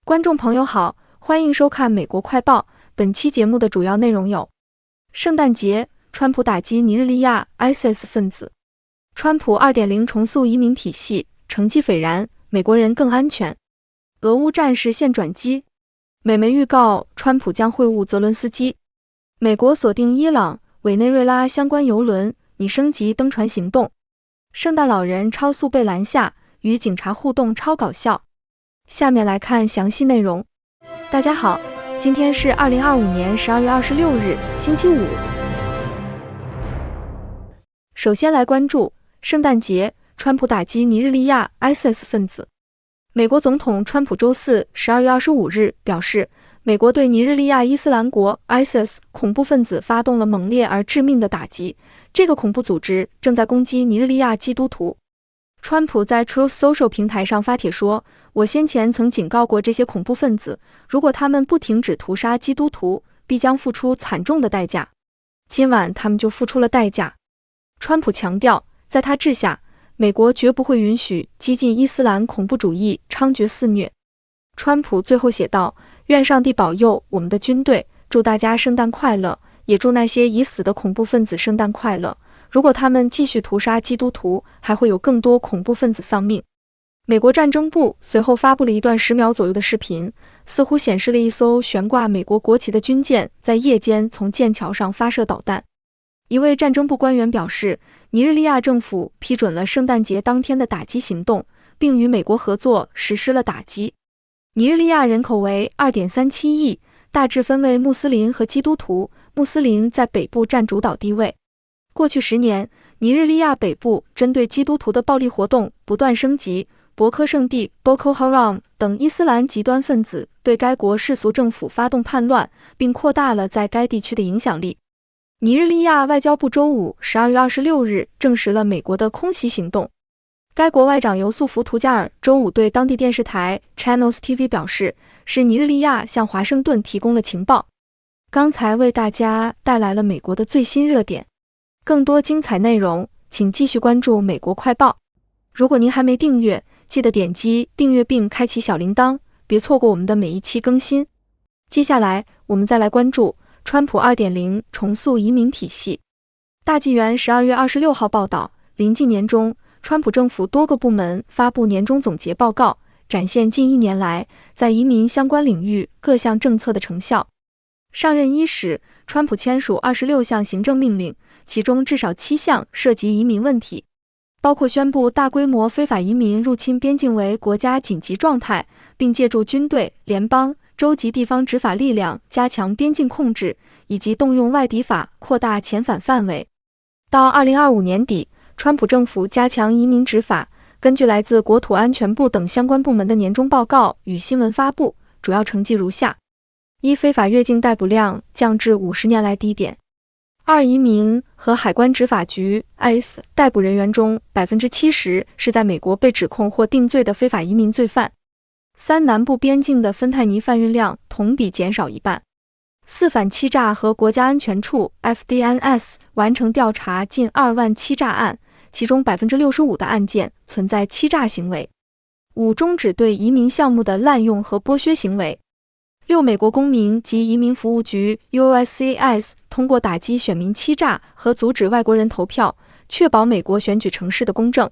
观众朋友好，欢迎收看美国快报。本期节目的主要内容有：圣诞节，川普打击尼日利亚 ISIS 分子；川普 2.0 重塑移民体系，成绩斐然，美国人更安全；俄乌战事现转机；美媒预告川普将会晤泽伦斯基；美国锁定伊朗、委内瑞拉相关油轮，拟升级登船行动；圣诞老人超速被拦下，与警察互动超搞笑。下面来看详细内容。大家好，今天是2025年12月26日，星期五。首先来关注圣诞节，川普打击尼日利亚 ISIS 分子。美国总统川普周四12月25日表示，美国对尼日利亚伊斯兰国 ISIS 恐怖分子发动了猛烈而致命的打击，这个恐怖组织正在攻击尼日利亚基督徒。川普在 Truth Social 平台上发帖说，我先前曾警告过这些恐怖分子，如果他们不停止屠杀基督徒，必将付出惨重的代价。今晚他们就付出了代价。川普强调，在他治下，美国绝不会允许激进伊斯兰恐怖主义猖獗肆虐。川普最后写道，愿上帝保佑我们的军队，祝大家圣诞快乐，也祝那些已死的恐怖分子圣诞快乐。如果他们继续屠杀基督徒，还会有更多恐怖分子丧命。美国战争部随后发布了一段10秒左右的视频，似乎显示了一艘悬挂美国国旗的军舰在夜间从剑桥上发射导弹。一位战争部官员表示，尼日利亚政府批准了圣诞节当天的打击行动，并与美国合作实施了打击。尼日利亚人口为 2.37 亿，大致分为穆斯林和基督徒，穆斯林在北部占主导地位。过去10年，尼日利亚北部针对基督徒的暴力活动不断升级，博科圣地 Boko Haram 等伊斯兰极端分子对该国世俗政府发动叛乱，并扩大了在该地区的影响力。尼日利亚外交部周五12月26日证实了美国的空袭行动。该国外长尤素福·图加尔周五对当地电视台 Channels TV 表示，是尼日利亚向华盛顿提供了情报。刚才为大家带来了美国的最新热点。更多精彩内容，请继续关注美国快报。如果您还没订阅，记得点击订阅并开启小铃铛，别错过我们的每一期更新。接下来，我们再来关注川普 2.0 重塑移民体系。大纪元12月26号报道，临近年中，川普政府多个部门发布年终总结报告，展现近1年来在移民相关领域各项政策的成效。上任伊始，川普签署26项行政命令，其中至少7项涉及移民问题，包括宣布大规模非法移民入侵边境为国家紧急状态，并借助军队、联邦、州及地方执法力量加强边境控制，以及动用外敌法扩大遣返范围。到2025年底，川普政府加强移民执法。根据来自国土安全部等相关部门的年终报告与新闻发布，主要成绩如下：1、非法越境逮捕量降至50年来低点；2、移民和海关执法局 ICE 逮捕人员中 70% 是在美国被指控或定罪的非法移民罪犯；3、南部边境的芬太尼贩运量同比减少1半；4、反欺诈和国家安全处 FDNS 完成调查近2万欺诈案，其中 65% 的案件存在欺诈行为；5、终止对移民项目的滥用和剥削行为；6、美国公民及移民服务局 USCIS 通过打击选民欺诈和阻止外国人投票，确保美国选举程序的公正。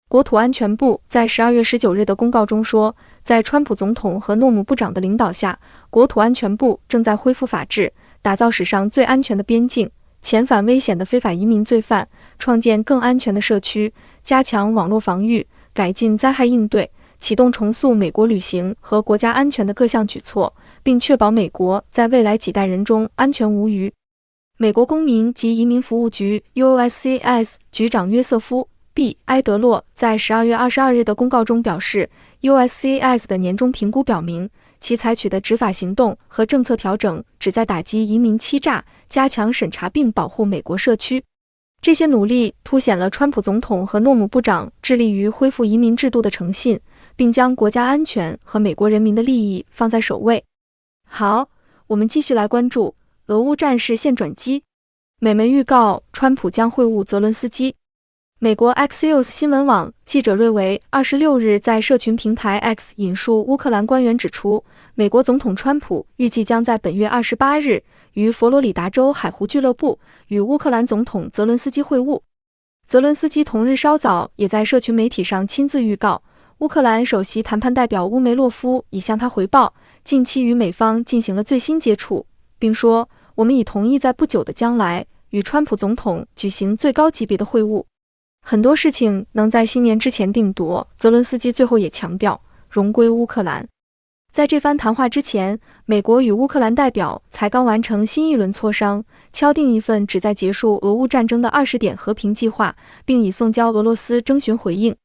国土安全部在12月19日的公告中说，在川普总统和诺姆部长的领导下，国土安全部正在恢复法治，打造史上最安全的边境，遣返危险的非法移民罪犯，创建更安全的社区，加强网络防御，改进灾害应对，启动重塑美国旅行和国家安全的各项举措，并确保美国在未来几代人中安全无虞。美国公民及移民服务局 USCIS 局长约瑟夫 ·B. 埃德洛在12月22日的公告中表示， USCIS 的年终评估表明，其采取的执法行动和政策调整旨在打击移民欺诈，加强审查并保护美国社区。这些努力凸显了川普总统和诺姆部长致力于恢复移民制度的诚信，并将国家安全和美国人民的利益放在首位。好，我们继续来关注俄乌战事现转机。美媒预告川普将会晤泽伦斯基。美国 Axios 新闻网记者瑞维26日在社群平台 X 引述乌克兰官员指出，美国总统川普预计将在本月28日于佛罗里达州海湖俱乐部与乌克兰总统泽伦斯基会晤。泽伦斯基同日稍早也在社群媒体上亲自预告，乌克兰首席谈判代表乌梅洛夫已向他回报，近期与美方进行了最新接触，并说，我们已同意在不久的将来与川普总统举行最高级别的会晤。很多事情能在新年之前定夺，泽伦斯基最后也强调荣归乌克兰。在这番谈话之前，美国与乌克兰代表才刚完成新一轮磋商，敲定一份旨在结束俄乌战争的20点和平计划，并已送交俄罗斯征询回应。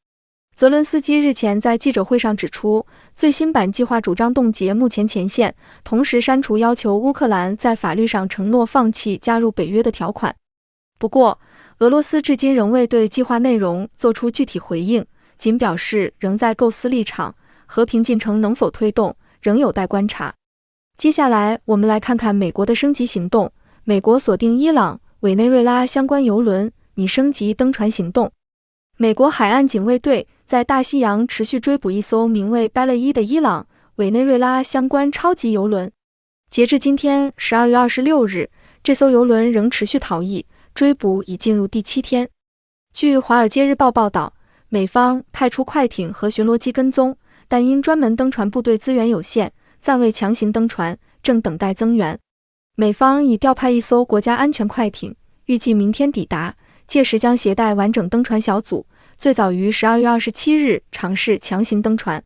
泽伦斯基日前在记者会上指出，最新版计划主张冻结目前前线，同时删除要求乌克兰在法律上承诺放弃加入北约的条款。不过，俄罗斯至今仍未对计划内容做出具体回应，仅表示仍在构思立场，和平进程能否推动，仍有待观察。接下来，我们来看看美国的升级行动。美国锁定伊朗、委内瑞拉相关油轮，拟升级登船行动。美国海岸警卫队在大西洋持续追捕一艘名为 Bella 的伊朗、委内瑞拉相关超级油轮。截至今天12月26日，这艘油轮仍持续逃逸，追捕已进入第7天。据《华尔街日报》报道，美方派出快艇和巡逻机跟踪，但因专门登船部队资源有限，暂未强行登船，正等待增援。美方已调派一艘国家安全快艇，预计明天抵达，届时将携带完整登船小组，最早于12月27日尝试强行登船。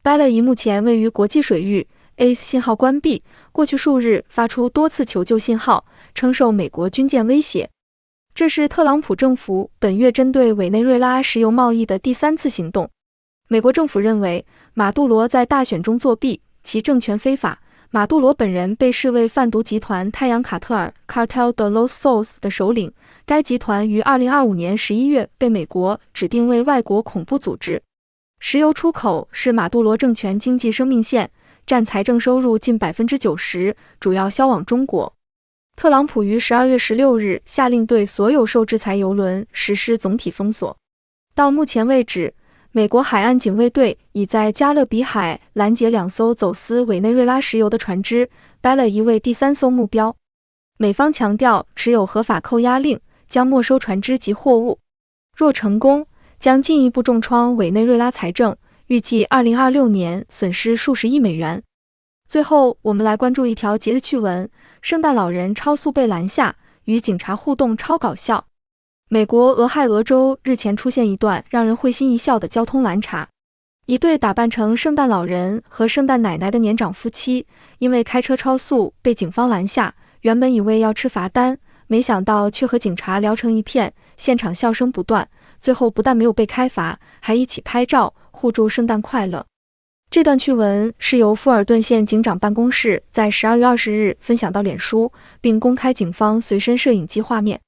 Bella 目前位于国际水域 ，ACE 信号关闭，过去数日发出多次求救信号，称受美国军舰威胁。这是特朗普政府本月针对委内瑞拉石油贸易的第3次行动。美国政府认为马杜罗在大选中作弊，其政权非法。马杜罗本人被视为贩毒集团太阳卡特尔 Cartel de los Soles 的首领，该集团于2025年11月被美国指定为外国恐怖组织。石油出口是马杜罗政权经济生命线，占财政收入近 90%， 主要销往中国。特朗普于12月16日下令对所有受制裁油轮实施总体封锁。到目前为止，美国海岸警卫队已在加勒比海拦截2艘走私委内瑞拉石油的船只，Bella 为第3艘目标。美方强调持有合法扣押令，将没收船只及货物。若成功，将进一步重创委内瑞拉财政，预计2026年损失数十亿美元。最后，我们来关注一条节日趣闻：圣诞老人超速被拦下，与警察互动超搞笑。美国俄亥俄州日前出现一段让人会心一笑的交通拦查。一对打扮成圣诞老人和圣诞奶奶的年长夫妻，因为开车超速被警方拦下，原本以为要吃罚单，没想到却和警察聊成一片，现场笑声不断，最后不但没有被开罚，还一起拍照，互祝圣诞快乐。这段趣闻是由富尔顿县警长办公室在12月20日分享到脸书，并公开警方随身摄影机画面。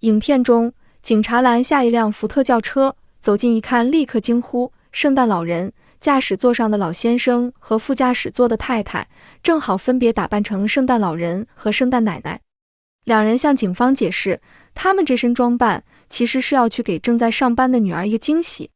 影片中，警察拦下一辆福特轿车，走近一看，立刻惊呼：圣诞老人！驾驶座上的老先生和副驾驶座的太太正好分别打扮成圣诞老人和圣诞奶奶。两人向警方解释，他们这身装扮其实是要去给正在上班的女儿一个惊喜。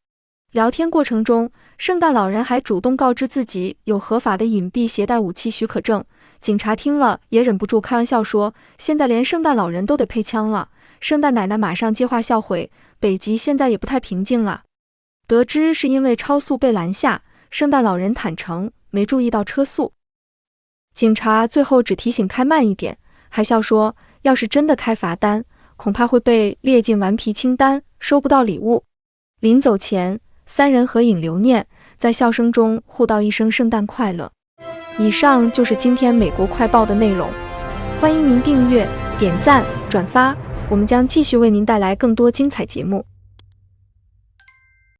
聊天过程中，圣诞老人还主动告知自己有合法的隐蔽携带武器许可证。警察听了也忍不住开玩笑说，现在连圣诞老人都得配枪了。圣诞奶奶马上接话笑回，北极现在也不太平静了。得知是因为超速被拦下，圣诞老人坦诚没注意到车速。警察最后只提醒开慢一点，还笑说要是真的开罚单，恐怕会被列进顽皮清单，收不到礼物。临走前，三人合影留念，在笑声中互道一声圣诞快乐。以上就是今天美国快报的内容，欢迎您订阅、点赞、转发，我们将继续为您带来更多精彩节目。